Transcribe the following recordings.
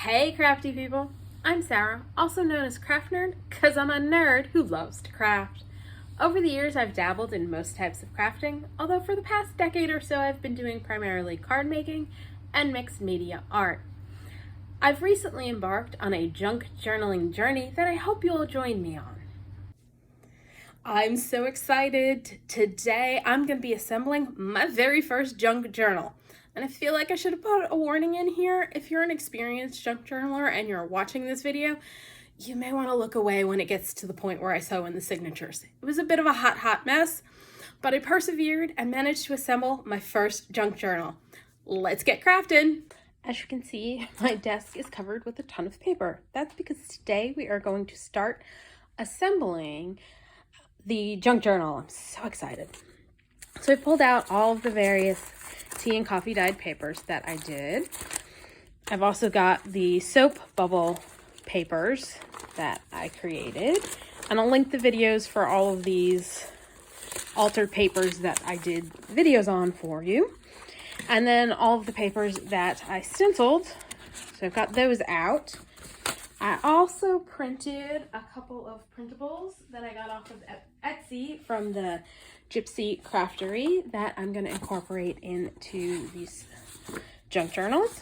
Hey crafty people, I'm Sarah, also known as Craft Nerd because I'm a nerd who loves to craft. Over the years I've dabbled in most types of crafting, although for the past decade or so I've been doing primarily card making and mixed media art. I've recently embarked on a junk journaling journey that I hope you'll join me on. I'm so excited. Today I'm going to be assembling my very first junk journal. And I feel like I should have put a warning in here. If you're an experienced junk journaler and you're watching this video, you may want to look away when it gets to the point where I sew in the signatures. It was a bit of a hot mess, but I persevered and managed to assemble my first junk journal. Let's get crafting. As you can see, my desk is covered with a ton of paper. That's because today we are going to start assembling the junk journal. I'm so excited. So I pulled out all of the various tea and coffee dyed papers that I did. I've also got the soap bubble papers that I created, and I'll link the videos for all of these altered papers that I did videos on for you. And then all of the papers that I stenciled, so I've got those out. I also printed a couple of printables that I got off of Etsy from the GypsyCraftery that I'm going to incorporate into these junk journals.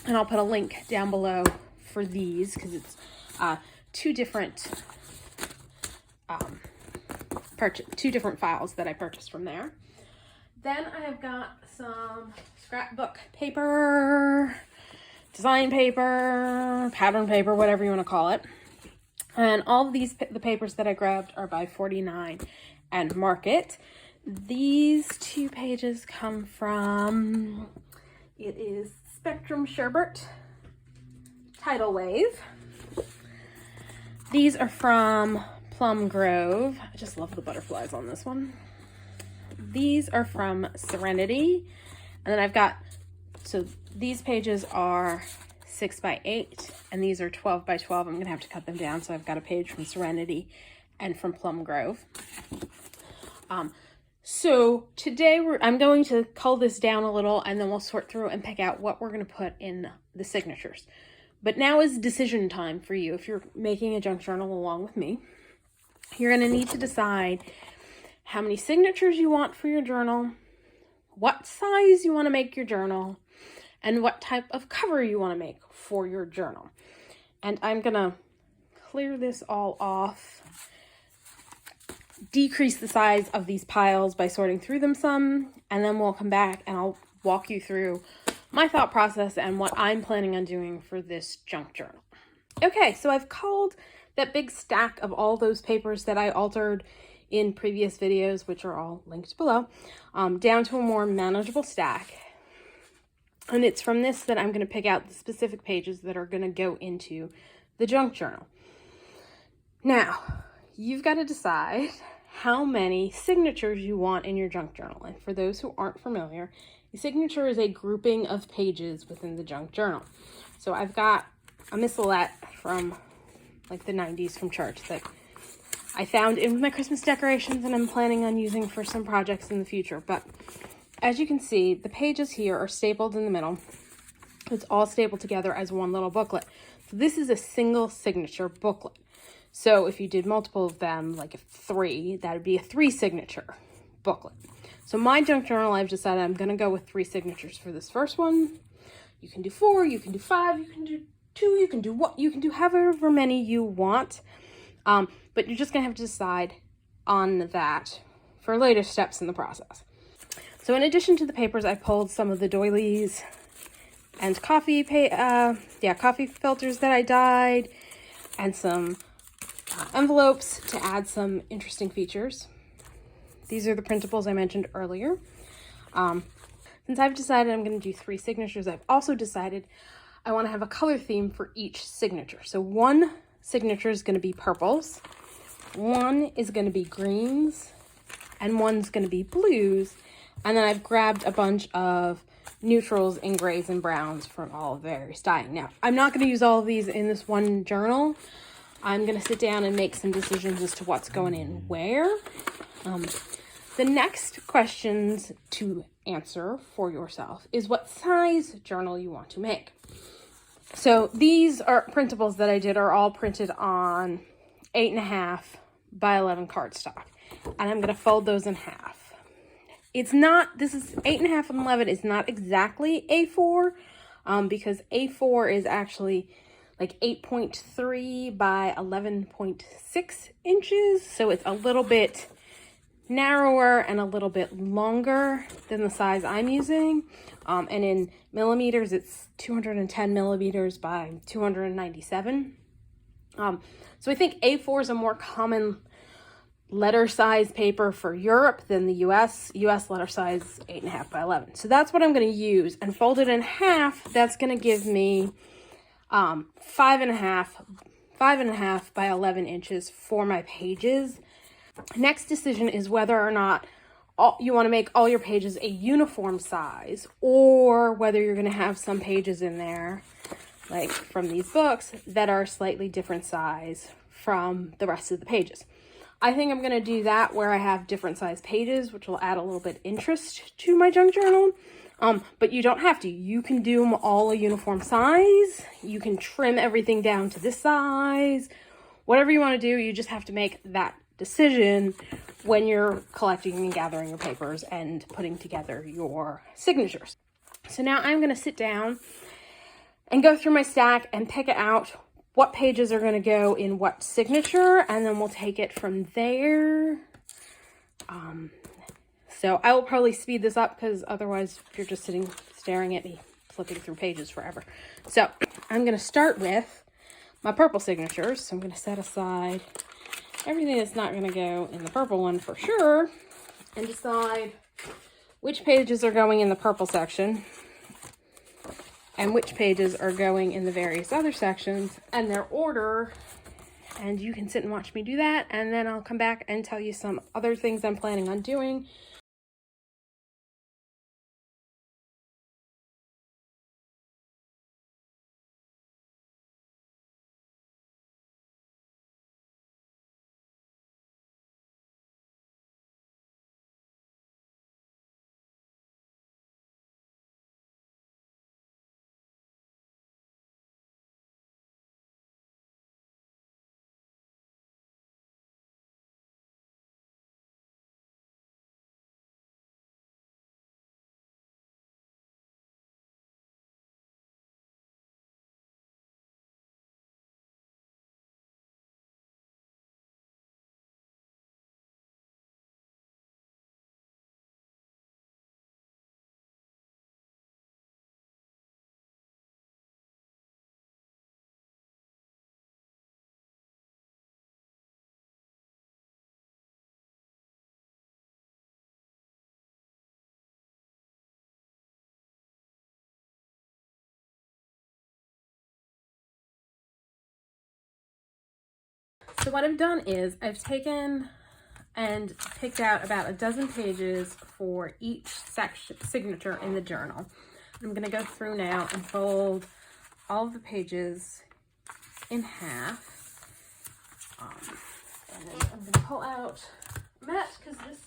And I'll put a link down below for these because it's two different files that I purchased from there. Then I have got some scrapbook paper, design paper, pattern paper, whatever you want to call it. And all of the papers that I grabbed are by 49 and Market. These two pages come from, it is Spectrum Sherbet Tidal Wave. These are from Plum Grove. I just love the butterflies on this one. These are from Serenity. And then I've got, so these pages are 6 by 8 and these are 12 by 12. I'm going to have to cut them down. So I've got a page from Serenity and from Plum Grove. So today I'm going to cull this down a little and then we'll sort through and pick out what we're going to put in the signatures. But now is decision time for you. If you're making a junk journal along with me, you're going to need to decide how many signatures you want for your journal, what size you want to make your journal, and what type of cover you want to make for your journal. And I'm going to clear this all off, decrease the size of these piles by sorting through them some, and then we'll come back and I'll walk you through my thought process and what I'm planning on doing for this junk journal. Okay, so I've culled that big stack of all those papers that I altered in previous videos, which are all linked below, down to a more manageable stack. And it's from this that I'm going to pick out the specific pages that are going to go into the junk journal. Now, you've got to decide how many signatures you want in your junk journal. And for those who aren't familiar, a signature is a grouping of pages within the junk journal. So I've got a missalette from like the 90s from church that I found in my Christmas decorations and I'm planning on using for some projects in the future. But as you can see, the pages here are stapled in the middle. It's all stapled together as one little booklet. So this is a single signature booklet. So if you did multiple of them, like 3, that would be a 3 signature booklet. So my junk journal, I've decided I'm going to go with 3 signatures for this first one. You can do 4, you can do 5, you can do 2, you can do what, you can do however many you want. But you're just going to have to decide on that for later steps in the process. So in addition to the papers, I pulled some of the doilies and coffee filters that I dyed, and some envelopes to add some interesting features. These are the printables I mentioned earlier. Since I've decided I'm going to do 3 signatures, I've also decided I want to have a color theme for each signature. So one signature is going to be purples, one is going to be greens, and one's going to be blues. And then I've grabbed a bunch of neutrals and grays and browns from all various dyeing. Now, I'm not going to use all of these in this one journal. I'm going to sit down and make some decisions as to what's going in where. The next questions to answer for yourself is what size journal you want to make. So these are printables that I did are all printed on 8.5 by 11 cardstock. And I'm going to fold those in half. It's not, this is 8.5 and 11 is not exactly A4 because A4 is actually like 8.3 by 11.6 inches. So it's a little bit narrower and a little bit longer than the size I'm using. And in millimeters, it's 210 millimeters by 297. So I think A4 is a more common letter size paper for Europe than the US. US letter size 8.5 by 11. So that's what I'm going to use, and fold it in half. That's going to give me 5.5 by 11 inches for my pages. Next decision is whether or not you want to make all your pages a uniform size, or whether you're going to have some pages in there, like from these books, that are slightly different size from the rest of the pages. I think I'm going to do that where I have different size pages, which will add a little bit interest to my junk journal. But you don't have to. You can do them all a uniform size. You can trim everything down to this size. Whatever you want to do, you just have to make that decision when you're collecting and gathering your papers and putting together your signatures. So now I'm going to sit down and go through my stack and pick out what pages are going to go in what signature, and then we'll take it from there. So I will probably speed this up because otherwise you're just sitting staring at me flipping through pages forever. So I'm going to start with my purple signatures. So I'm going to set aside everything that's not going to go in the purple one for sure, and decide which pages are going in the purple section and which pages are going in the various other sections and their order. And you can sit and watch me do that, and then I'll come back and tell you some other things I'm planning on doing. So what I've done is I've taken and picked out about a dozen pages for each section signature in the journal. I'm going to go through now and fold all of the pages in half. And then I'm going to pull out a mat because this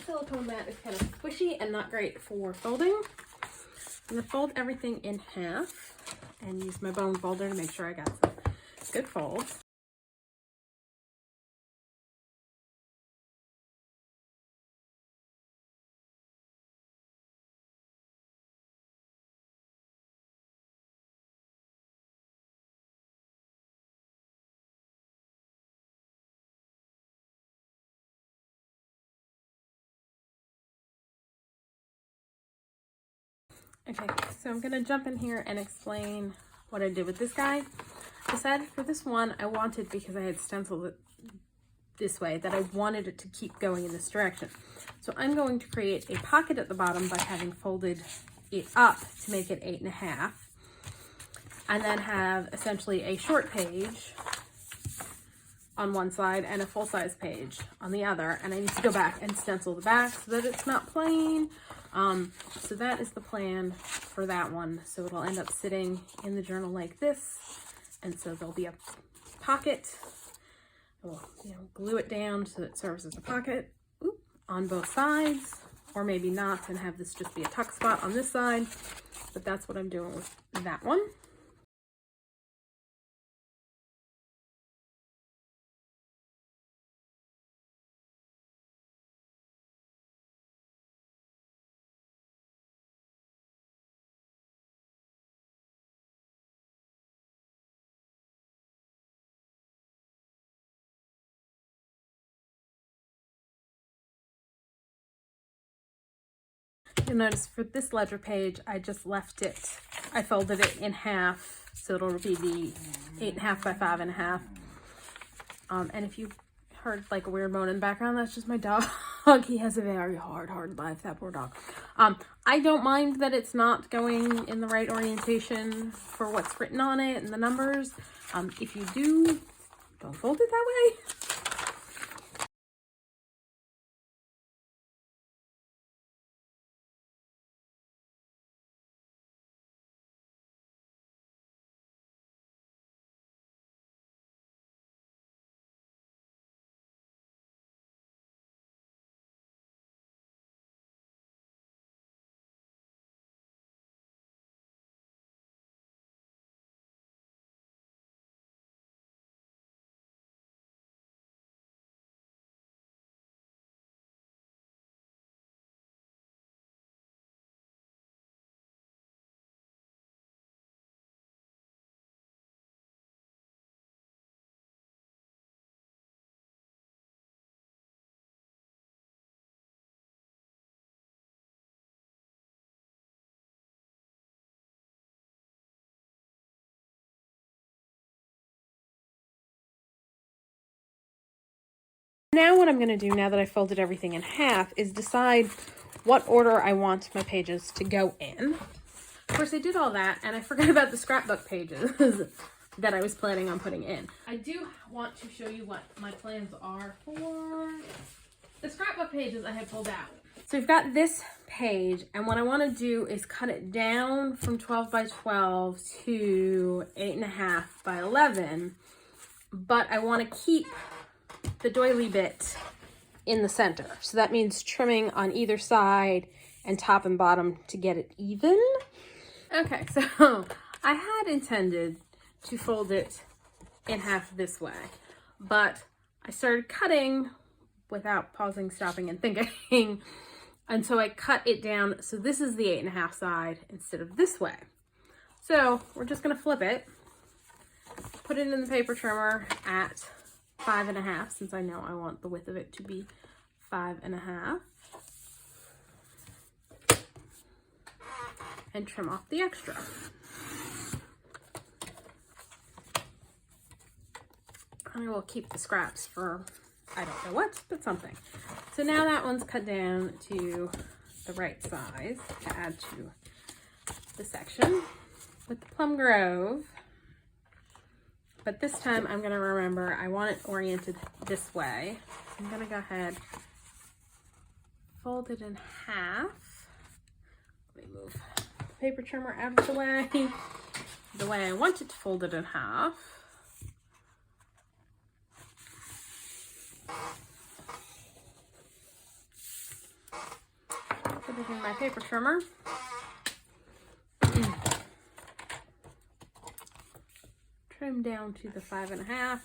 silicone mat is kind of squishy and not great for folding. I'm going to fold everything in half and use my bone folder to make sure I got some good folds. Okay, so I'm going to jump in here and explain what I did with this guy. I said for this one, I wanted, because I had stenciled it this way, that I wanted it to keep going in this direction. So I'm going to create a pocket at the bottom by having folded it up to make it 8.5, and then have essentially a short page on one side and a full-size page on the other. And I need to go back and stencil the back so that it's not plain. So that is the plan for that one. So it'll end up sitting in the journal like this. And so there'll be a pocket. We'll glue it down so it serves as a pocket on both sides, or maybe not, and have this just be a tuck spot on this side. But that's what I'm doing with that one. You'll notice for this ledger page, I just left it, I folded it in half, so it'll be the 8.5 by 5.5. And if you heard like a weird moan in the background, that's just my dog. He has a very hard life, that poor dog. I don't mind that it's not going in the right orientation for what's written on it and the numbers. If you do, don't fold it that way. Now what I'm going to do, now that I folded everything in half, is decide what order I want my pages to go in. Of course, I did all that, and I forgot about the scrapbook pages that I was planning on putting in. I do want to show you what my plans are for the scrapbook pages I had pulled out. So we've got this page, and what I want to do is cut it down from 12 by 12 to 8.5 by 11, but I want to keep the doily bit in the center. So that means trimming on either side and top and bottom to get it even. Okay, so I had intended to fold it in half this way, but I started cutting without pausing, stopping, and thinking. And so I cut it down. So this is the 8.5 side instead of this way. So we're just gonna flip it, put it in the paper trimmer at 5.5, since I know I want the width of it to be 5.5, and trim off the extra. I will keep the scraps for I don't know what, but something. So now that one's cut down to the right size to add to the section with the Plum Grove. But this time I'm going to remember I want it oriented this way. I'm going to go ahead, fold it in half. Let me move the paper trimmer out of the way I want it to fold it in half. Put it in my paper trimmer. Trim down to the 5.5.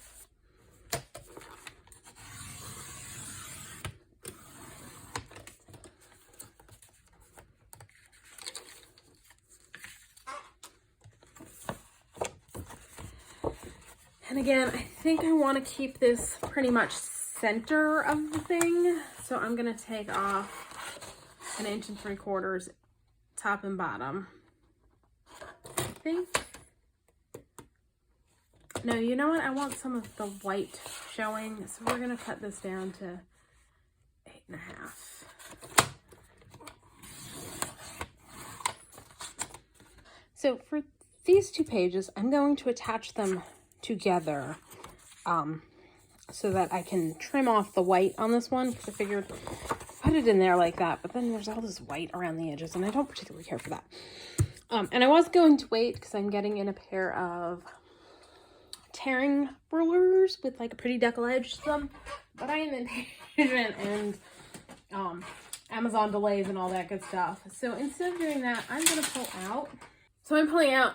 And again, I think I want to keep this pretty much center of the thing. So I'm going to take off 1 3/4 inches top and bottom. I think. No, you know what? I want some of the white showing, so we're going to cut this down to 8.5. So for these two pages, I'm going to attach them together so that I can trim off the white on this one, because I figured put it in there like that, but then there's all this white around the edges, and I don't particularly care for that. And I was going to wait because I'm getting in a pair of tearing rulers with like a pretty decal edge to them, but I am impatient and Amazon delays and all that good stuff. So instead of doing that, I'm going to pull out. So I'm pulling out,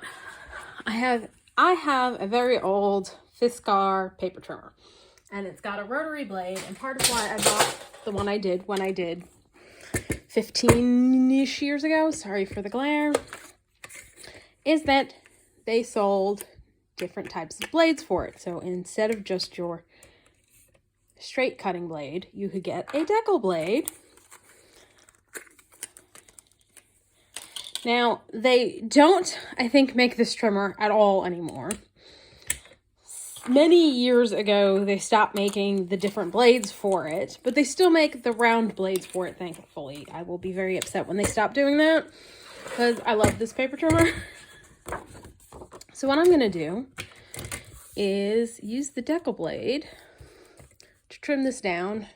I have a very old Fiskar paper trimmer, and it's got a rotary blade, and part of why I bought the one I did when I did 15-ish years ago, sorry for the glare, is that they sold different types of blades for it. So instead of just your straight cutting blade, you could get a decal blade. Now, they don't, I think, make this trimmer at all anymore. Many years ago, they stopped making the different blades for it, but they still make the round blades for it, thankfully. I will be very upset when they stop doing that, because I love this paper trimmer. So what I'm going to do is use the decal blade to trim this down.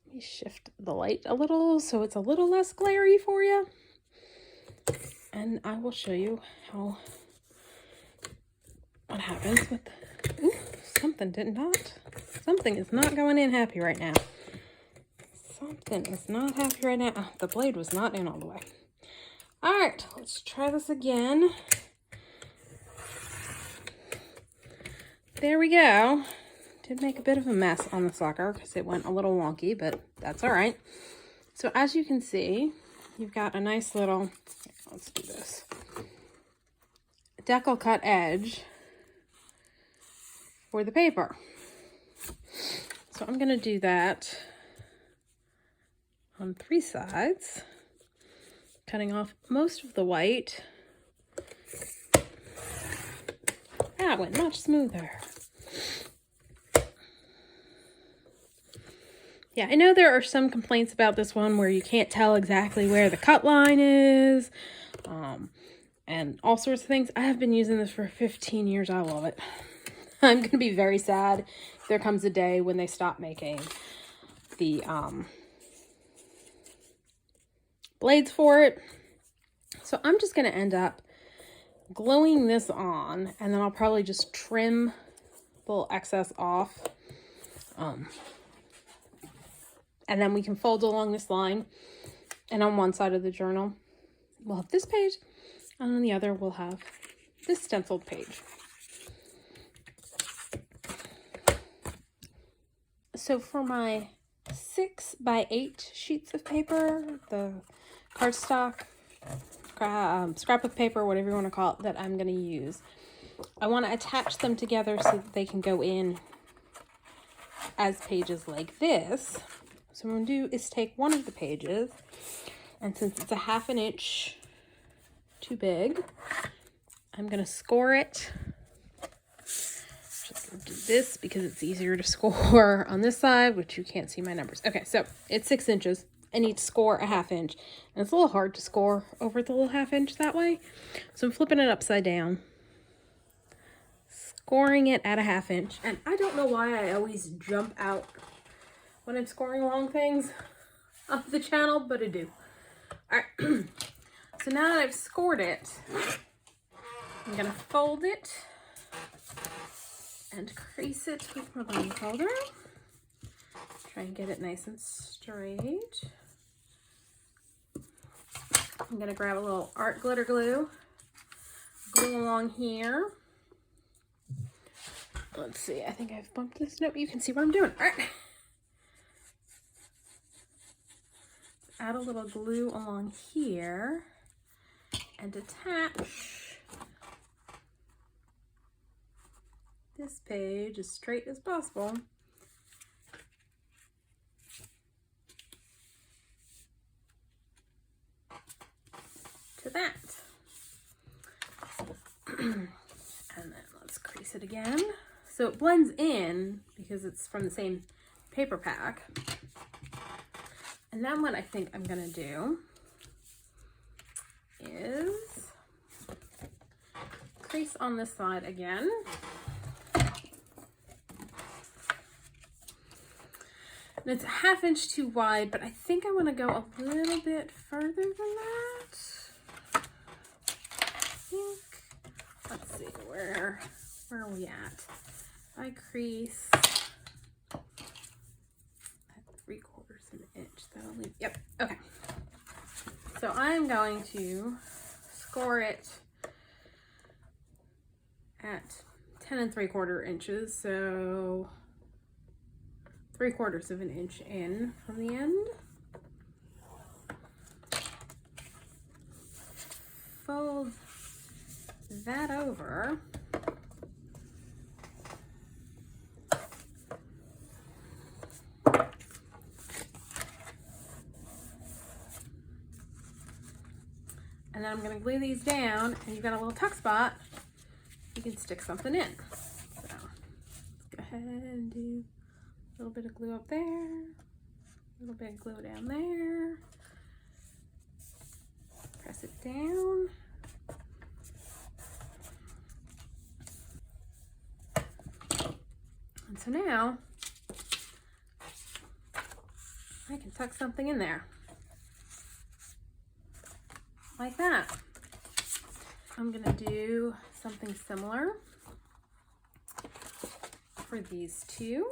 Let me shift the light a little so it's a little less glary for you. And I will show you what happens with the, ooh, something is not going in happy right now. Something is not happy right now. Oh, the blade was not in all the way. All right, let's try this again. There we go. Did make a bit of a mess on the sucker because it went a little wonky, but that's all right. So as you can see, you've got a nice little, let's do this, decal cut edge for the paper. So I'm going to do that on 3 sides, cutting off most of the white. That went much smoother. Yeah, I know there are some complaints about this one where you can't tell exactly where the cut line is, and all sorts of things. I have been using this for 15 years. I love it. I'm going to be very sad if there comes a day when they stop making the blades for it. So I'm just going to end up gluing this on, and then I'll probably just trim the little excess off. And then we can fold along this line, and on one side of the journal we'll have this page, and on the other we'll have this stenciled page. So for my 6 by 8 sheets of paper, the cardstock, scrapbook paper, whatever you want to call it, that I'm going to use, I want to attach them together so that they can go in as pages like this. So what I'm going to do is take one of the pages, and since it's a 1/2 inch too big, I'm going to score it. Just going to do this because it's easier to score on this side, which you can't see my numbers. Okay, so it's 6 inches. I need to score a 1/2 inch, and it's a little hard to score over the little 1/2 inch that way. So I'm flipping it upside down, scoring it at a 1/2 inch, and I don't know why I always jump out when I'm scoring long things on the channel, but I do. All right, so now that I've scored it, I'm gonna fold it and crease it with my bone folder. Try and get it nice and straight. I'm gonna grab a little art glitter glue, glue along here. Let's see, I think I've bumped this. Nope, you can see what I'm doing. All right. Add a little glue along here and attach this page as straight as possible to that. And then let's crease it again so it blends in because it's from the same paper pack. And then what I think I'm gonna do is crease on this side again. And it's a 1/2 inch too wide, but I think I want to go a little bit further than that. I think, let's see, where are we at? If I crease at 3/4 inch, that'll leave, yep, okay. So I'm going to score it at 10 3/4 inches, so 3/4 of an inch in from the end. Fold that over. And then I'm going to glue these down, and you've got a little tuck spot. You can stick something in. So let's go ahead and do a little bit of glue up there, a little bit of glue down there. Press it down. And so now I can tuck something in there. Like that. I'm gonna do something similar for these two.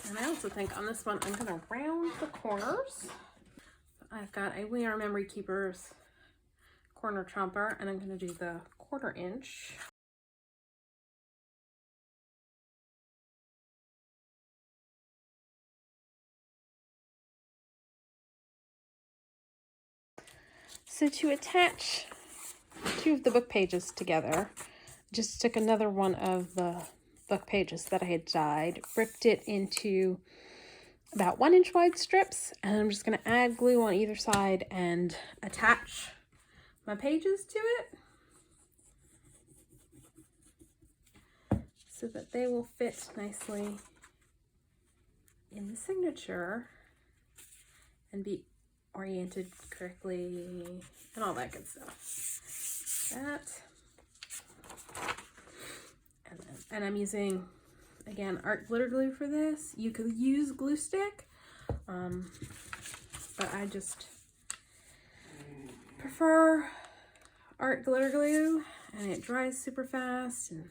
And I also think on this one, I'm gonna round the corners. I've got a We Are Memory Keepers corner chomper, and I'm gonna do the 1/4 inch. So to attach two of the book pages together, just took another one of the book pages that I had dyed, ripped it into about 1 inch wide strips, and I'm just going to add glue on either side and attach my pages to it so that they will fit nicely in the signature and be oriented correctly and all that good stuff. And I'm using, again, art glitter glue for this. You could use glue stick, but I just prefer art glitter glue, and it dries super fast, and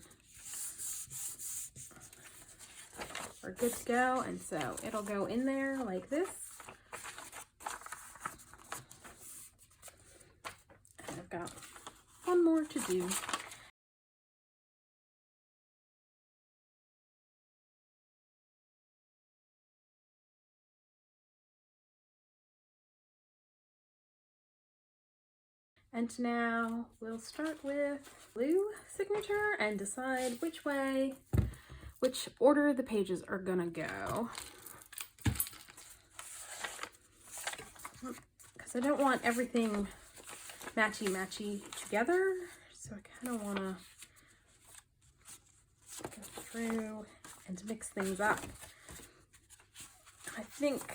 we're good to go. And so it'll go in there like this. And I've got one more to do. And now we'll start with blue signature and decide which order the pages are gonna go. Because I don't want everything matchy-matchy together, so I kind of want to go through and mix things up. I think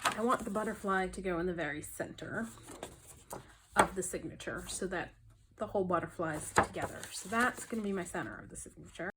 I want the butterfly to go in the very center of the signature so that the whole butterfly is together. So that's going to be my center of the signature.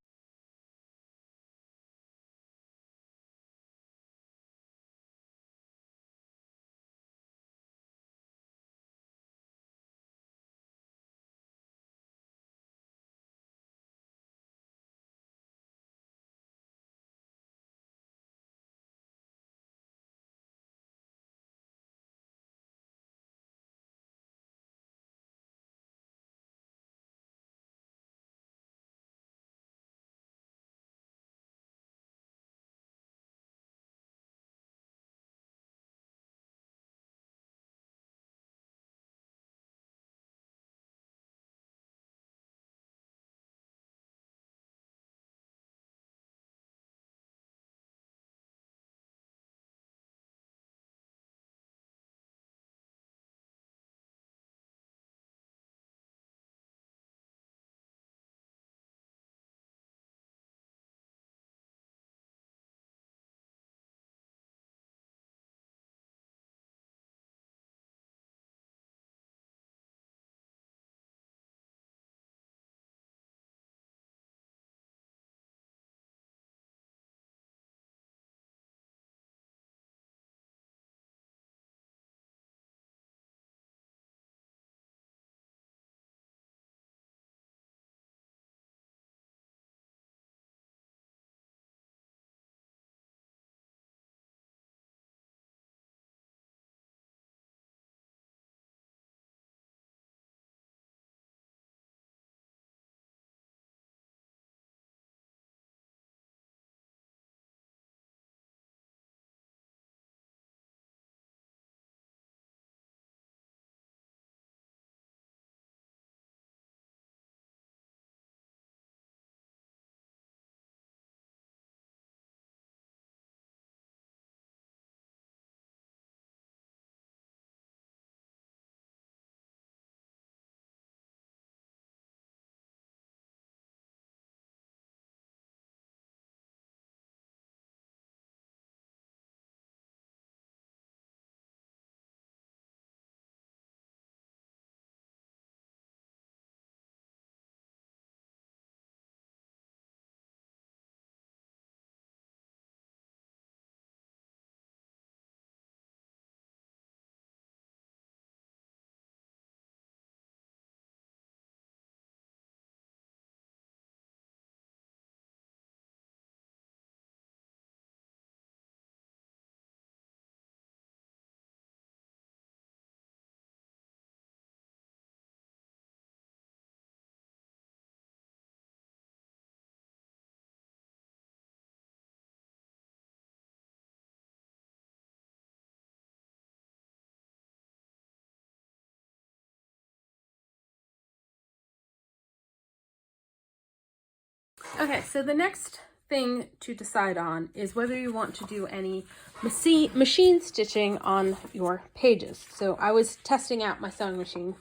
Okay, so the next thing to decide on is whether you want to do any machine stitching on your pages. So I was testing out my sewing machine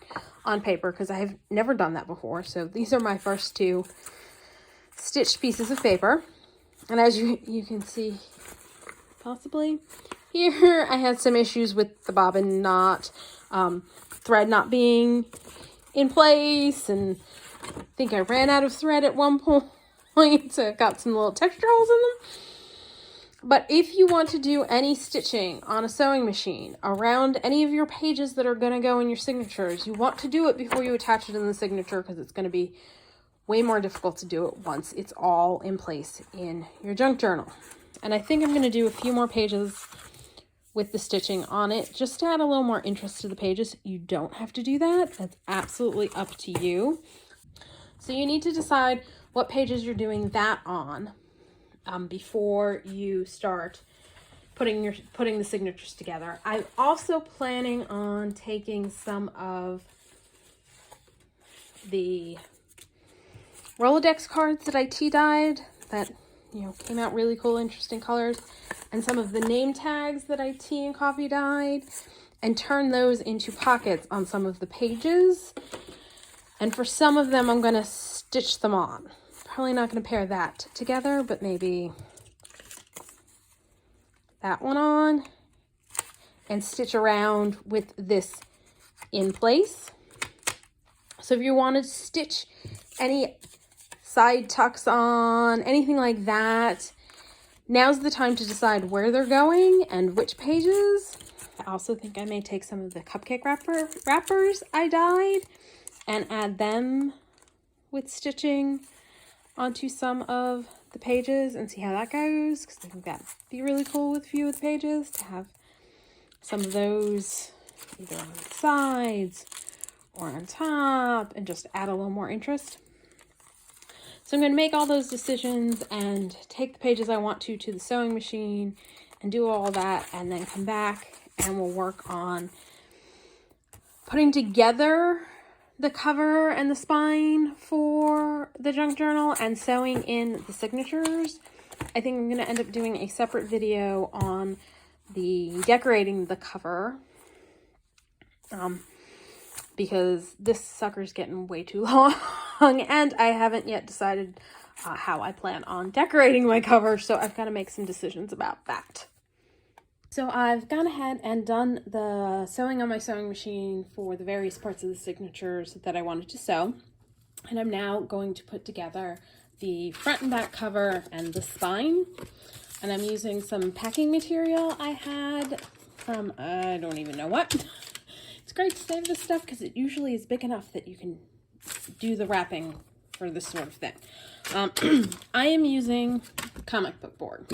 on paper because I have never done that before. So these are my first two stitched pieces of paper. And as you can see, possibly here, I had some issues with the bobbin knot, thread not being in place, and I think I ran out of thread at one point. So it got some little texture holes in them. But if you want to do any stitching on a sewing machine around any of your pages that are going to go in your signatures, you want to do it before you attach it in the signature, because it's going to be way more difficult to do it once it's all in place in your junk journal. And I think I'm going to do a few more pages with the stitching on it just to add a little more interest to the pages. You don't have to do that. That's absolutely up to you. So you need to decide what pages you're doing that on before you start putting the signatures together. I'm also planning on taking some of the Rolodex cards that I tea-dyed that, came out really cool, interesting colors, and some of the name tags that I tea and coffee dyed, and turn those into pockets on some of the pages. And for some of them, I'm going to stitch them on. Probably not going to pair that together, but maybe that one on and stitch around with this in place. So if you want to stitch any side tucks on, anything like that, now's the time to decide where they're going and which pages. I also think I may take some of the cupcake wrappers I dyed and add them with stitching onto some of the pages and see how that goes, because I think that'd be really cool with a few of the pages to have some of those either on the sides or on top and just add a little more interest. So I'm going to make all those decisions and take the pages I want to the sewing machine and do all that, and then come back and we'll work on putting together the cover and the spine for the junk journal and sewing in the signatures. I think I'm going to end up doing a separate video on the decorating the cover, because this sucker's getting way too long and I haven't yet decided how I plan on decorating my cover, so I've got to make some decisions about that. So I've gone ahead and done the sewing on my sewing machine for the various parts of the signatures that I wanted to sew. And I'm now going to put together the front and back cover and the spine. And I'm using some packing material I had from, I don't even know what. It's great to save this stuff because it usually is big enough that you can do the wrapping for this sort of thing. I am using comic book board.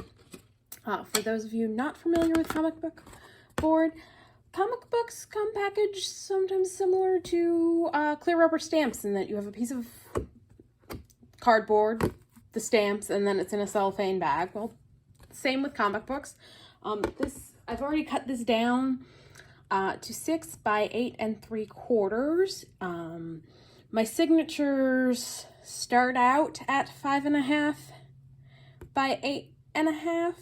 For those of you not familiar with comic book board, comic books come packaged sometimes similar to clear rubber stamps, in that you have a piece of cardboard, the stamps, and then it's in a cellophane bag. Well, same with comic books. I've already cut this down to 6 by 8 3/4. My signatures start out at 5.5 by 8.5.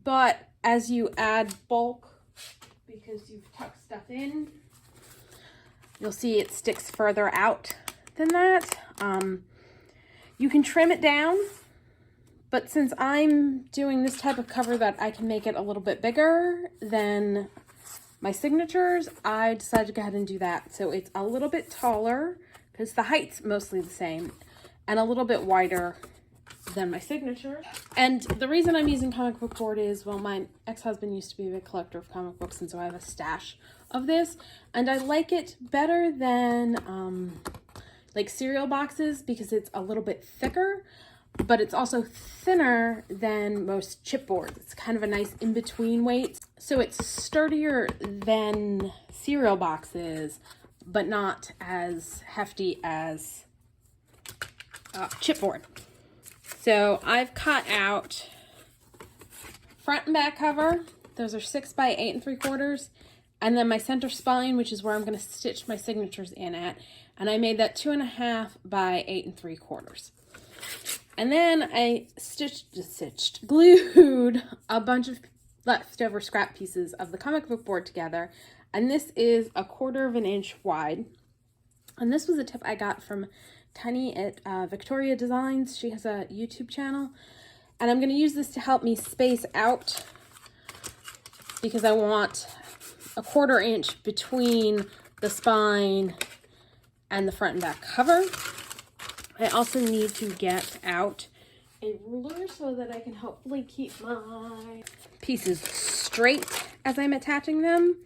But as you add bulk, because you've tucked stuff in, you'll see it sticks further out than that. You can trim it down, but since I'm doing this type of cover that I can make it a little bit bigger than my signatures, I decided to go ahead and do that. So it's a little bit taller, because the height's mostly the same, and a little bit wider than my signature. And the reason I'm using comic book board is, well, my ex-husband used to be a big collector of comic books, and so I have a stash of this, and I like it better than like cereal boxes because it's a little bit thicker, but it's also thinner than most chipboard. It's kind of a nice in-between weight, so it's sturdier than cereal boxes, but not as hefty as chipboard. So I've cut out front and back cover. Those are 6 by 8 3/4. And then my center spine, which is where I'm going to stitch my signatures in at. And I made that 2.5 by 8 3/4. And then I glued a bunch of leftover scrap pieces of the comic book board together. And this is 1/4 of an inch wide. And this was a tip I got from Tiny at Victoria Designs. She has a YouTube channel. And I'm going to use this to help me space out because I want 1/4 inch between the spine and the front and back cover. I also need to get out a ruler so that I can hopefully keep my pieces straight as I'm attaching them.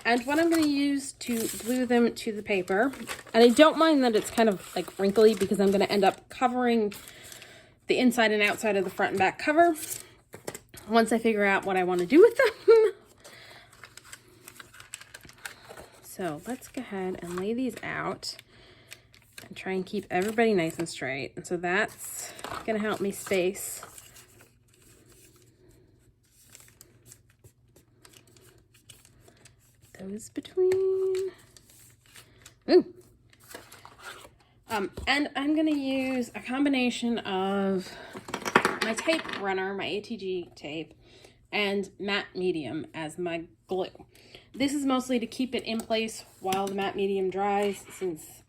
And what I'm going to use to glue them to the paper, and I don't mind that it's kind of like wrinkly because I'm going to end up covering the inside and outside of the front and back cover once I figure out what I want to do with them. So let's go ahead and lay these out and try and keep everybody nice and straight. And so that's going to help me space those between. Ooh. And I'm going to use a combination of my tape runner, my ATG tape, and matte medium as my glue. This is mostly to keep it in place while the matte medium dries, since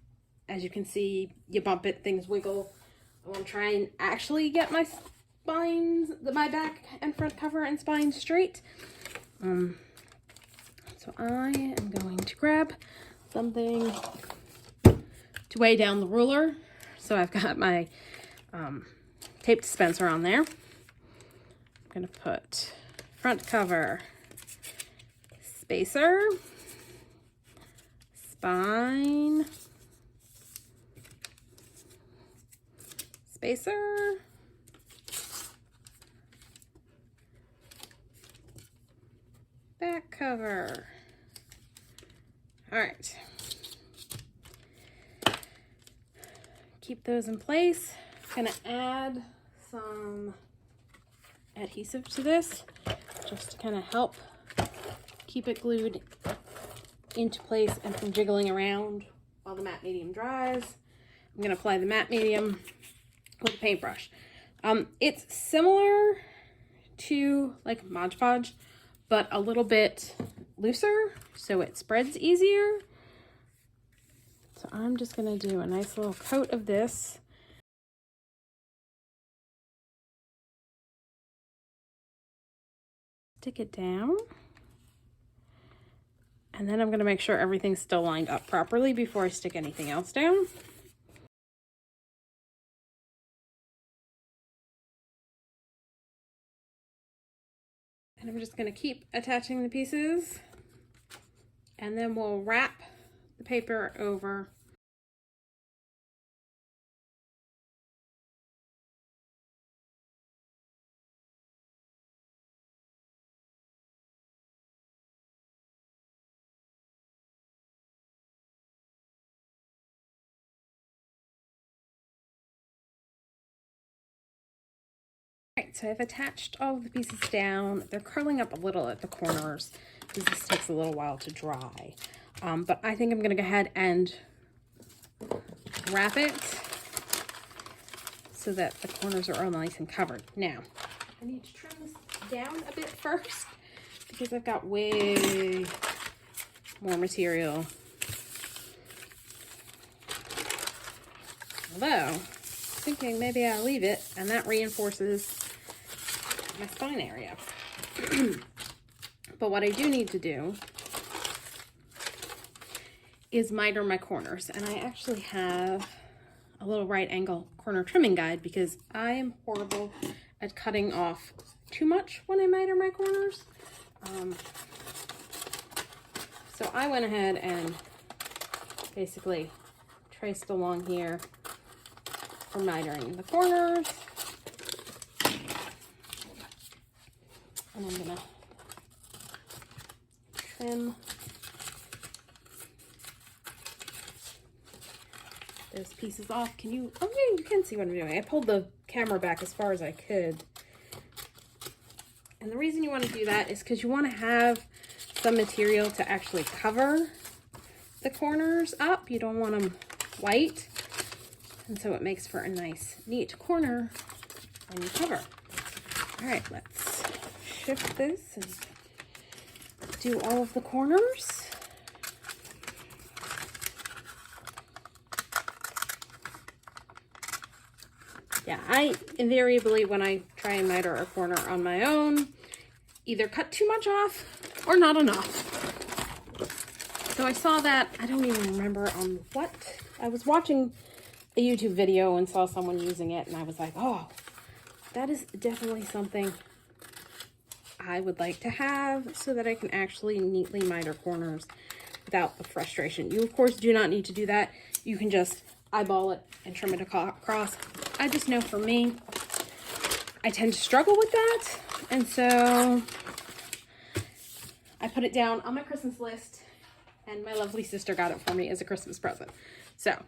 as you can see, you bump it, things wiggle. I want to try and actually get my spines, my back and front cover and spine straight. So I am going to grab something to weigh down the ruler. So I've got my tape dispenser on there. I'm going to put front cover, spacer, spine, spacer, back cover. All right. Keep those in place. I'm gonna add some adhesive to this just to kind of help keep it glued into place and from jiggling around while the matte medium dries. I'm gonna apply the matte medium with a paintbrush. It's similar to like Mod Podge, but a little bit looser, so it spreads easier. So I'm just gonna do a nice little coat of this. Stick it down. And then I'm gonna make sure everything's still lined up properly before I stick anything else down. And I'm just gonna keep attaching the pieces, and then we'll wrap the paper over. Alright, so I've attached all of the pieces down. They're curling up a little at the corners because this takes a little while to dry. But I think I'm going to go ahead and wrap it so that the corners are all nice and covered. Now, I need to trim this down a bit first because I've got way more material. Although, thinking maybe I'll leave it, and that reinforces my spine area. But what I do need to do is miter my corners, and I actually have a little right angle corner trimming guide because I am horrible at cutting off too much when I miter my corners. So I went ahead and basically traced along here for mitering the corners. And I'm gonna trim those pieces off. Can you, oh yeah, you can see what I'm doing. I pulled the camera back as far as I could. And the reason you want to do that is because you want to have some material to actually cover the corners up. You don't want them white. And so it makes for a nice, neat corner when you cover. All right, let's shift this and do all of the corners. Yeah, I invariably, when I try and miter a corner on my own, either cut too much off or not enough. So I saw that, I don't even remember on what. I was watching a YouTube video and saw someone using it, and I was like, oh, that is definitely something I would like to have so that I can actually neatly miter corners without the frustration. You, of course, do not need to do that. You can just eyeball it and trim it across. I just know for me, I tend to struggle with that. And so I put it down on my Christmas list, and my lovely sister got it for me as a Christmas present. So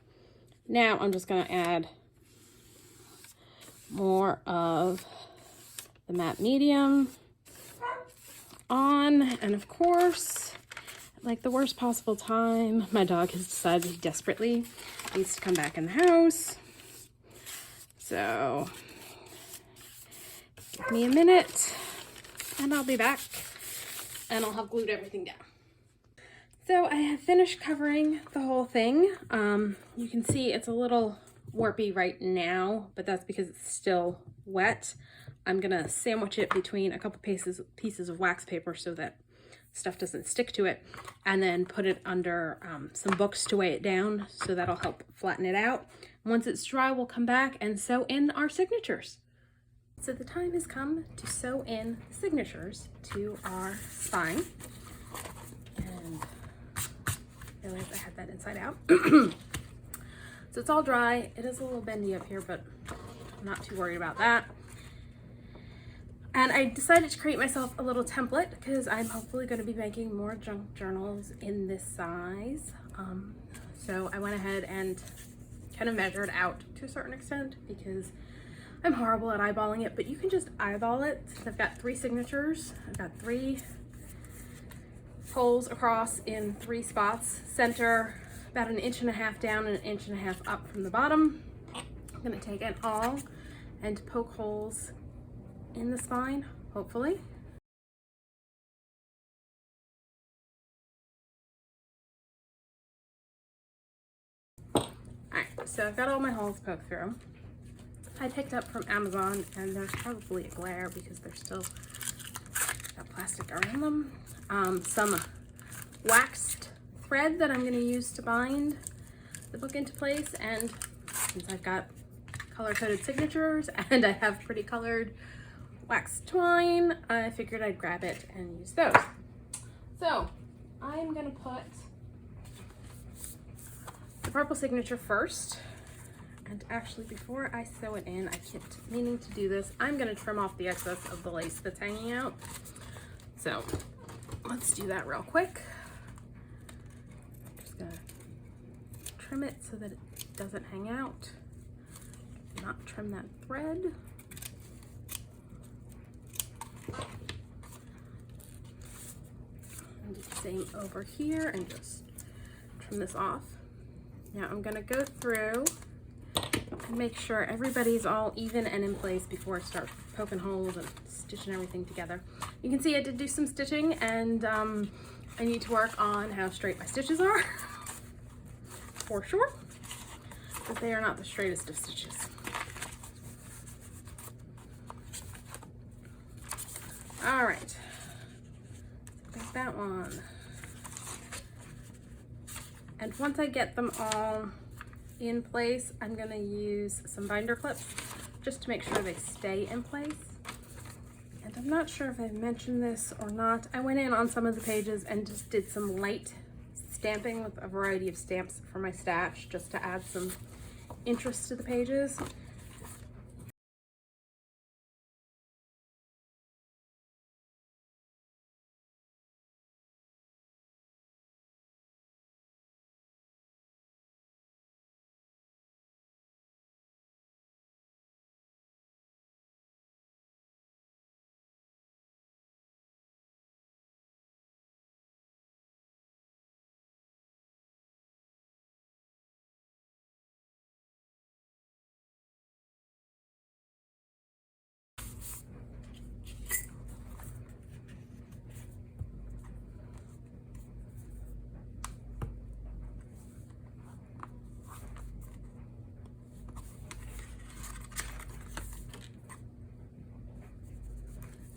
now I'm just going to add more of the matte medium on. And of course, like the worst possible time, my dog has decided he desperately needs to come back in the house. So give me a minute and I'll be back, and I'll have glued everything down. So I have finished covering the whole thing. You can see it's a little warpy right now, but that's because it's still wet. I'm gonna sandwich it between a couple pieces of wax paper so that stuff doesn't stick to it, and then put it under some books to weigh it down, so that'll help flatten it out. Once it's dry, we'll come back and sew in our signatures. So the time has come to sew in the signatures to our spine. And I realized I had that inside out. So it's all dry. It is a little bendy up here, but I'm not too worried about that. And I decided to create myself a little template because I'm hopefully going to be making more junk journals in this size. So I went ahead and kind of measured out to a certain extent because I'm horrible at eyeballing it, but you can just eyeball it. I've got 3 signatures. I've got 3 holes across in 3 spots. Center about 1.5 inches down and 1.5 inches up from the bottom. I'm going to take an awl and poke holes in the spine, hopefully. Alright, so I've got all my holes poked through. I picked up from Amazon, and there's probably a glare because they're still got plastic around them. Some waxed thread that I'm going to use to bind the book into place, and since I've got color-coded signatures and I have pretty colored wax twine, I figured I'd grab it and use those. So I'm going to put the purple signature first. And actually, before I sew it in, I kept meaning to do this. I'm going to trim off the excess of the lace that's hanging out. So let's do that real quick. Just going to trim it so that it doesn't hang out. Not trim that thread. And do the same over here and just trim this off. Now I'm going to go through and make sure everybody's all even and in place before I start poking holes and stitching everything together. You can see I did do some stitching, and I need to work on how straight my stitches are, for sure, because they are not the straightest of stitches. All right, got that one. And once I get them all in place, I'm going to use some binder clips just to make sure they stay in place. And I'm not sure if I've mentioned this or not. I went in on some of the pages and just did some light stamping with a variety of stamps for my stash just to add some interest to the pages.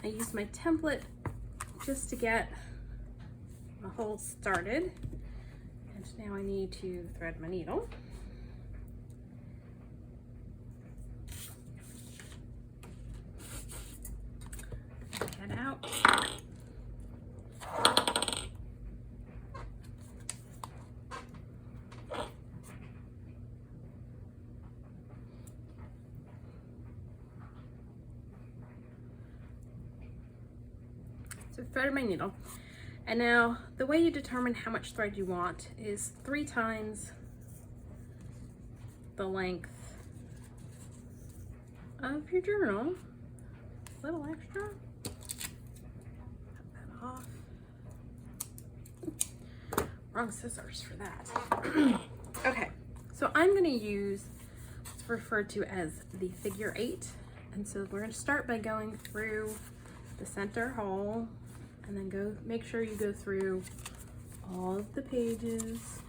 I used my template just to get my hole started. And now I need to thread my needle. Head out. So I've threaded my needle. And now the way you determine how much thread you want is 3 times the length of your journal. A little extra. Cut that off. Wrong scissors for that. Okay, so I'm going to use what's referred to as the figure 8. And so we're going to start by going through the center hole, and then make sure you go through all of the pages,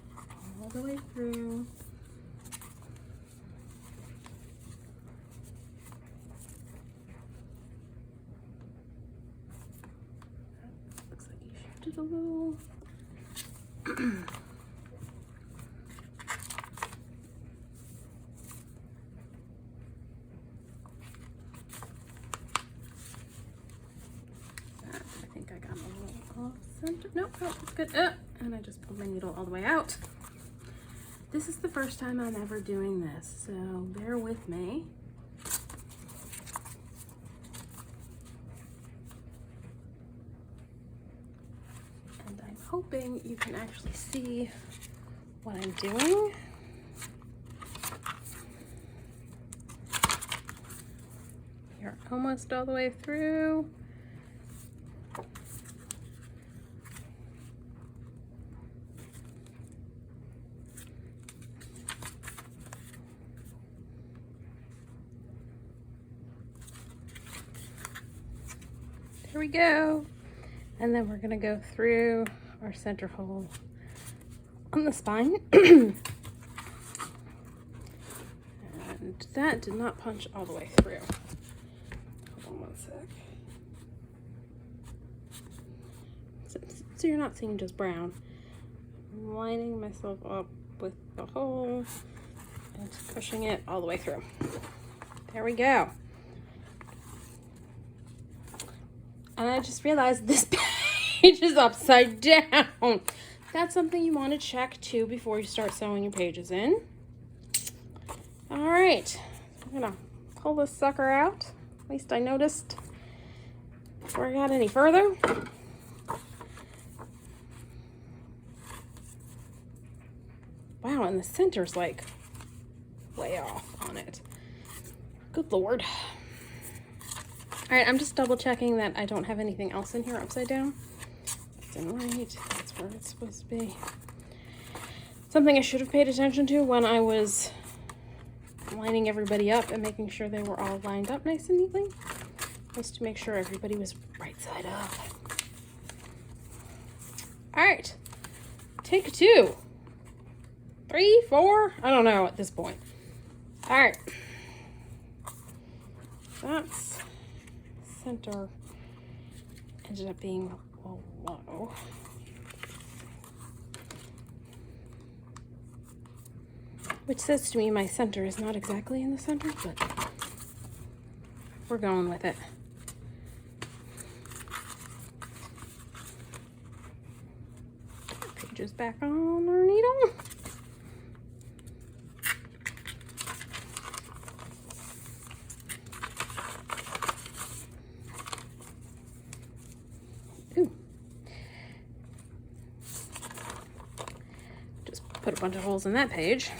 all the way through. Looks like you shifted a little. Nope, that's good. And I just pulled my needle all the way out. This is the first time I'm ever doing this, so bear with me. And I'm hoping you can actually see what I'm doing. You're almost all the way through. Here we go. And then we're going to go through our center hole on the spine. And that did not punch all the way through. Hold on one sec. So you're not seeing just brown. I'm lining myself up with the hole and pushing it all the way through. There we go. And I just realized this page is upside down. That's something you want to check too before you start sewing your pages in. All right, I'm gonna pull this sucker out. At least I noticed before I got any further. Wow, and the center's like way off on it. Good Lord. All right, I'm just double checking that I don't have anything else in here upside down. That's in right, that's where it's supposed to be. Something I should have paid attention to when I was lining everybody up and making sure they were all lined up nice and neatly was to make sure everybody was right side up. All right, take 2. 3, 4, I don't know at this point. All right, that's center ended up being low. Which says to me my center is not exactly in the center, but we're going with it. Pages back on our needle. Put a bunch of holes in that page.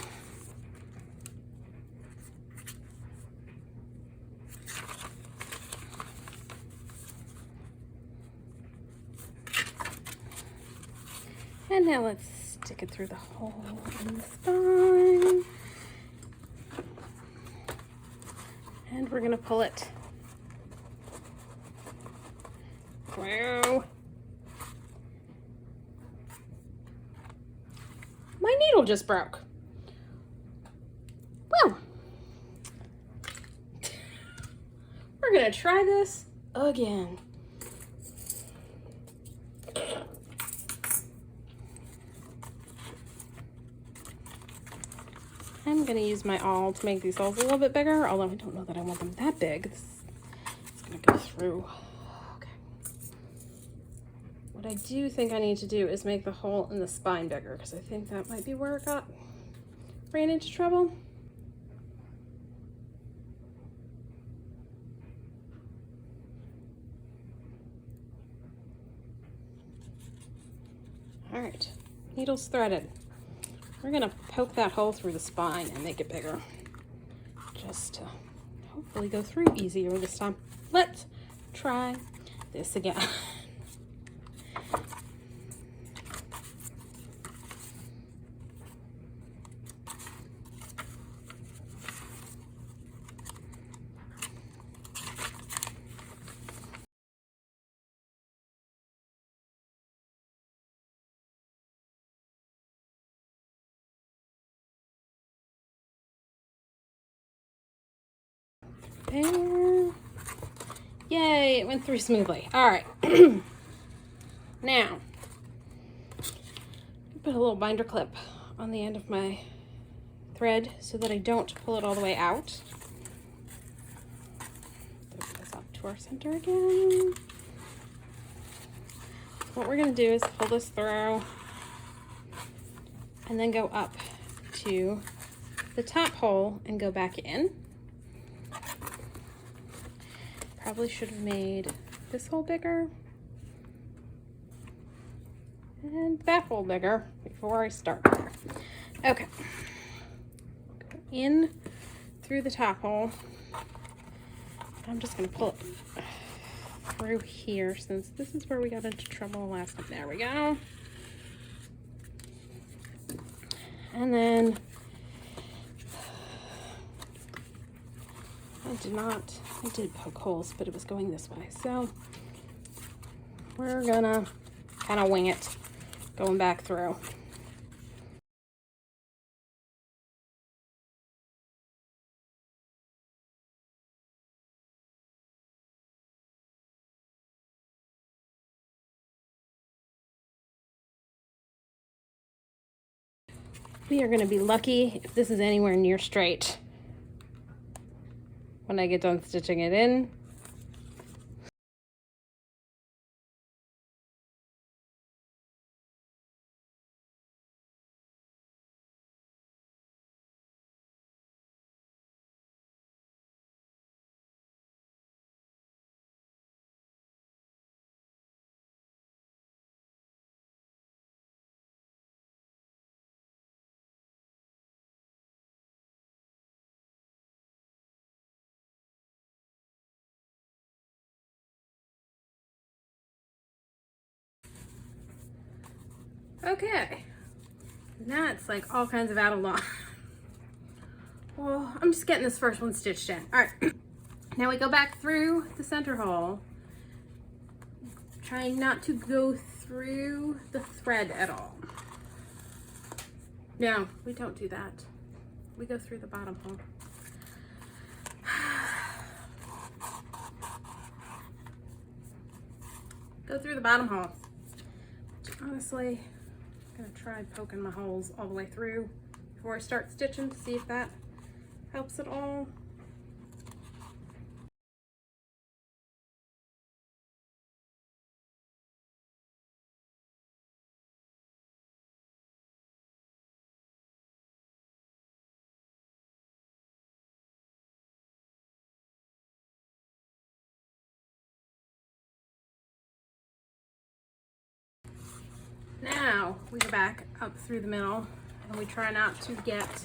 And now let's stick it through the hole in the spine. And we're gonna pull it through. My needle just broke. Well, we're gonna try this again. I'm going to use my awl to make these holes a little bit bigger, although I don't know that I want them that big. It's going to go through. Okay. What I do think I need to do is make the hole in the spine bigger, because I think that might be where it ran into trouble. All right, needles threaded. We're gonna poke that hole through the spine and make it bigger, just to hopefully go through easier this time. Let's try this again. There. Yay, it went through smoothly. All right. Now, put a little binder clip on the end of my thread so that I don't pull it all the way out. Throw this up to our center again. What we're going to do is pull this through and then go up to the top hole and go back in. Probably should have made this hole bigger and that hole bigger before I start there. Okay, go in through the top hole. I'm just going to pull it through here since this is where we got into trouble last time. There we go. And then I did poke holes, but it was going this way. So we're gonna kind of wing it, going back through. We are gonna be lucky if this is anywhere near straight when I get done stitching it in. Okay, now it's like all kinds of out of line. Well, I'm just getting this first one stitched in. All right, now we go back through the center hole, trying not to go through the thread at all. No, we don't do that. We go through the bottom hole. Go through the bottom hole. Honestly, I'm gonna try poking my holes all the way through before I start stitching to see if that helps at all. Now we go back up through the middle and we try not to pierce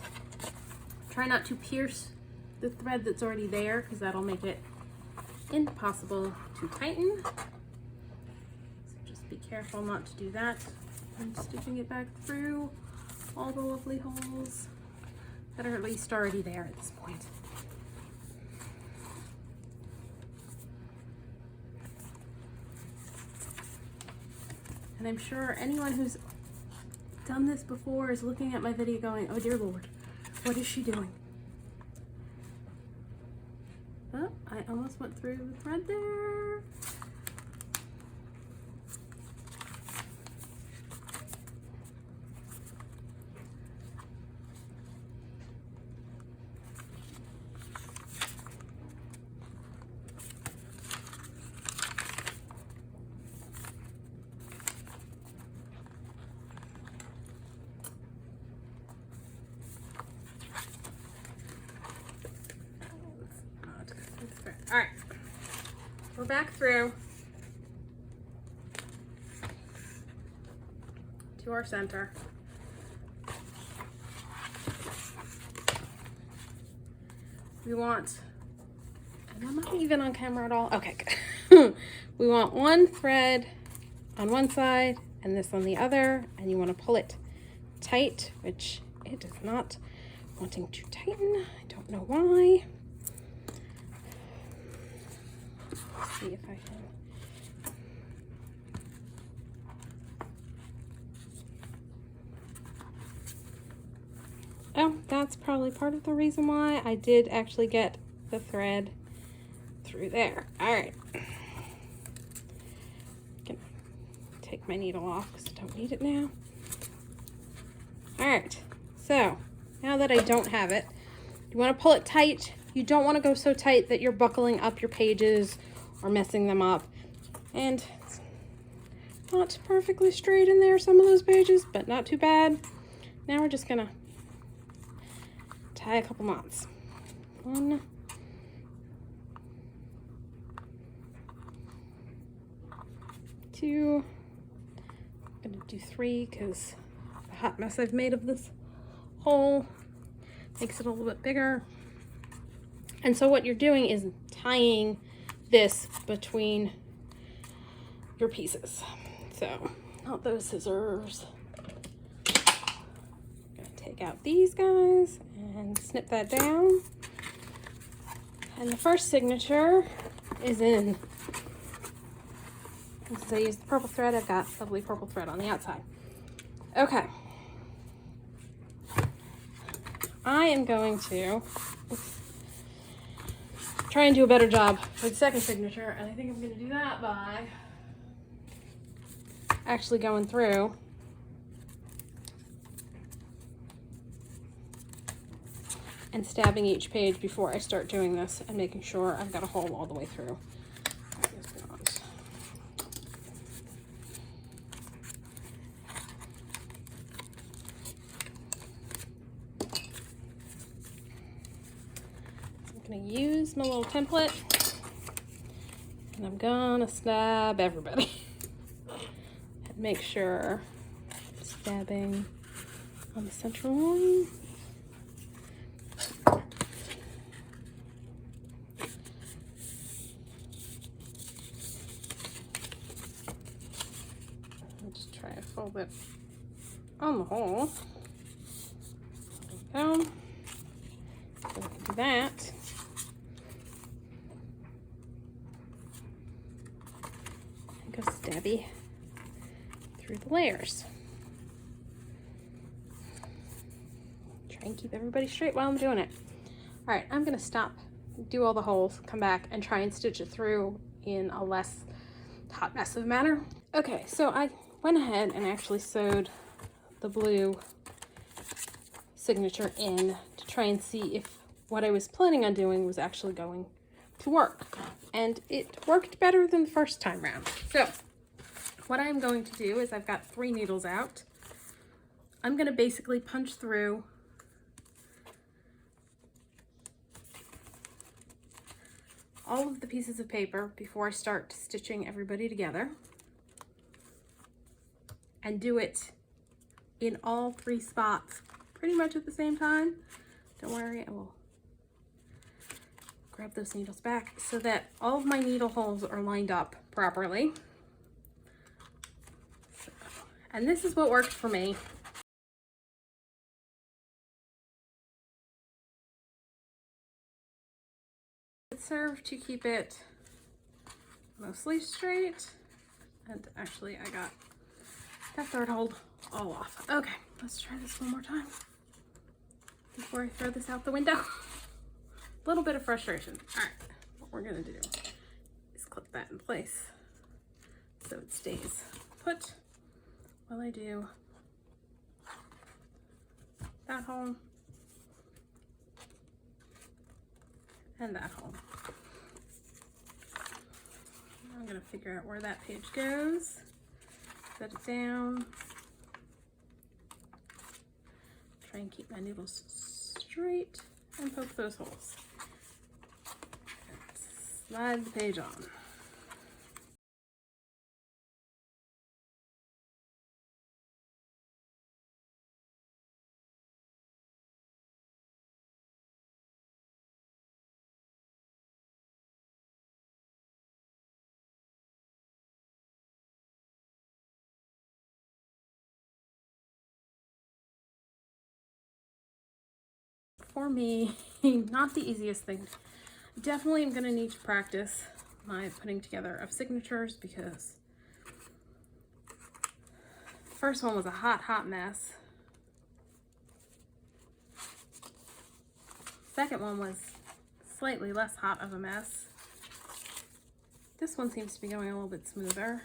the thread that's already there, because that'll make it impossible to tighten. So just be careful not to do that. I'm stitching it back through all the lovely holes that are at least already there at this point. And I'm sure anyone who's done this before is looking at my video going, oh dear Lord, what is she doing? Oh, I almost went through the thread there. back through to our center. We want, and I'm not even on camera at all. Okay, good. We want one thread on one side and this on the other, and you want to pull it tight, which it is not wanting to tighten. I don't know why. Let's see if I can. Oh, that's probably part of the reason why I did actually get the thread through there. All right. Gonna take my needle off because I don't need it now. All right, so now that I don't have it, you want to pull it tight. You don't want to go so tight that you're buckling up your pages or messing them up. And it's not perfectly straight in there, some of those pages, but not too bad. Now we're just gonna tie a couple knots. 1, 2, I'm gonna do 3 because the hot mess I've made of this hole makes it a little bit bigger. And so what you're doing is tying this between your pieces. So, not those scissors. I'm gonna take out these guys and snip that down. And the first signature is in, since I used the purple thread, I've got lovely purple thread on the outside. Okay. I am going to try and do a better job for the second signature, and I think I'm going to do that by actually going through and stabbing each page before I start doing this and making sure I've got a hole all the way through. I'm going to use my little template and I'm going to stab everybody and make sure I'm stabbing on the central line. I'll just try to fold it on the hole. There we go. So we can do that. And go stabby through the layers. Try and keep everybody straight while I'm doing it. All right, I'm gonna stop, do all the holes, come back and try and stitch it through in a less hot mess of manner. Okay, so I went ahead and actually sewed the blue signature in to try and see if what I was planning on doing was actually going to work. And it worked better than the first time round. So what I'm going to do is I've got 3 needles out. I'm gonna basically punch through all of the pieces of paper before I start stitching everybody together, and do it in all 3 spots pretty much at the same time. Don't worry, I will grab those needles back so that all of my needle holes are lined up properly. So, and this is what worked for me. It served to keep it mostly straight, and actually I got that third hold all off. Okay, let's try this one more time before I throw this out the window. A little bit of frustration. All right, what we're gonna do is clip that in place so it stays put while I do that hole and that hole. I'm gonna figure out where that page goes, set it down, try and keep my needles straight and poke those holes. Slide the page on. for me, not the easiest thing. Definitely am gonna need to practice my putting together of signatures because the first one was a hot mess. Second one was slightly less hot of a mess. This one seems to be going a little bit smoother.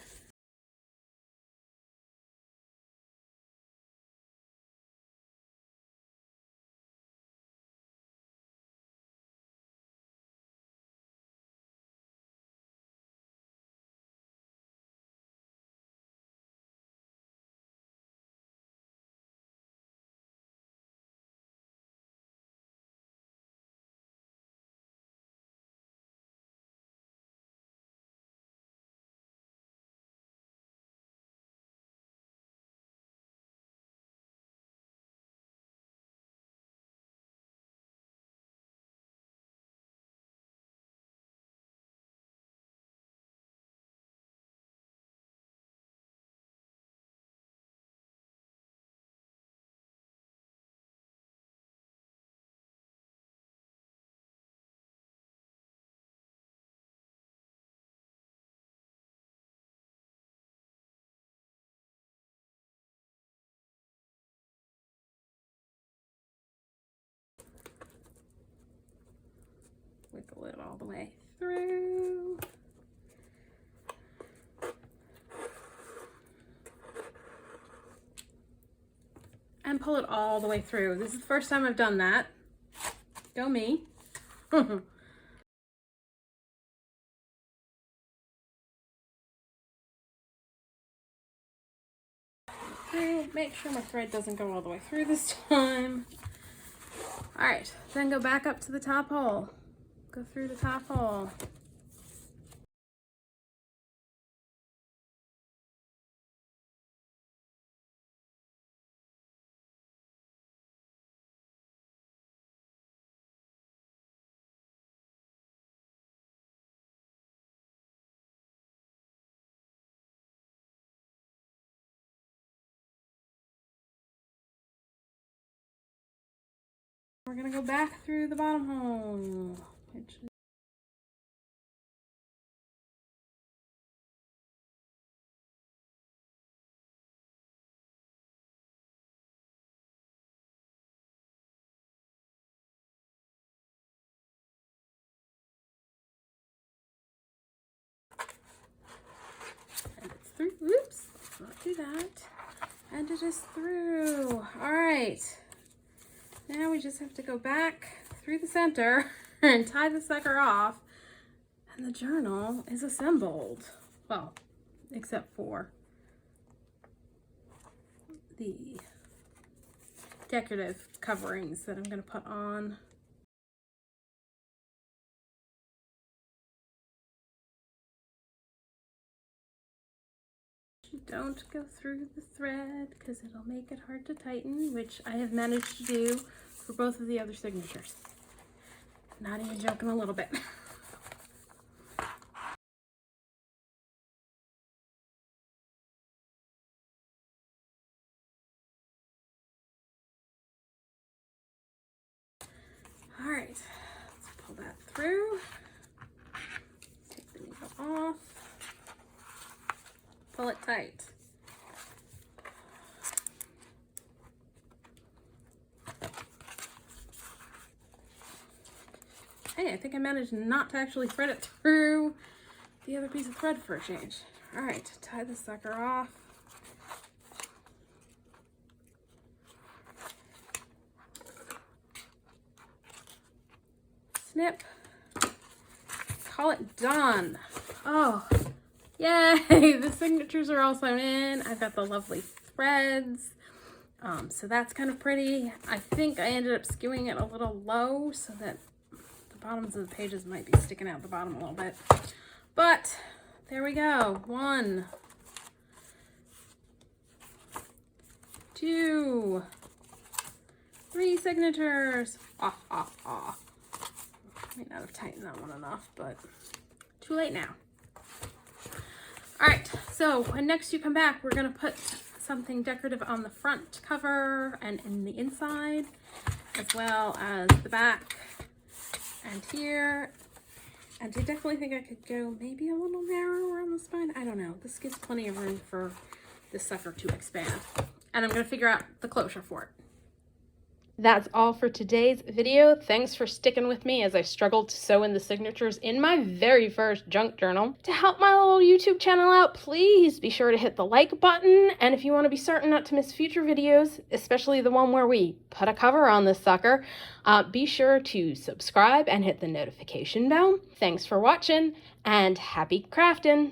Wiggle it all the way through. And pull it all the way through. This is the first time I've done that. Go me. Make sure my thread doesn't go all the way through this time. All right, then go back up to the top hole. Go through the top hole. We're gonna go back through the bottom hole, which is and it's through. Oops, let's not do that. And it is through. All right. Now we just have to go back through the center and tie the sucker off, and the journal is assembled. Well, except for the decorative coverings that I'm going to put on. Don't go through the thread because it'll make it hard to tighten, which I have managed to do for both of the other signatures. Not even joking a little bit. All right, let's pull that through. Take the needle off. Pull it tight. Hey, I think I managed not to actually thread it through the other piece of thread for a change. All right, tie the sucker off. Snip. Call it done. Oh, yay! The signatures are all sewn in. I've got the lovely threads. So that's kind of pretty. I think I ended up skewing it a little low so that the bottoms of the pages might be sticking out the bottom a little bit. But there we go. 1, 2, 3 signatures. Off, off, off. Might not have tightened that one enough, but too late now. All right, so when next you come back, we're gonna put something decorative on the front cover and in the inside. as well as the back and here. And I definitely think I could go maybe a little narrower on the spine. I don't know. This gives plenty of room for this sucker to expand. And I'm going to figure out the closure for it. That's all for today's video. Thanks for sticking with me as I struggled to sew in the signatures in my very first junk journal. To help my little YouTube channel out, please be sure to hit the like button. And if you want to be certain not to miss future videos, especially the one where we put a cover on this sucker, be sure to subscribe and hit the notification bell. Thanks for watching and happy crafting!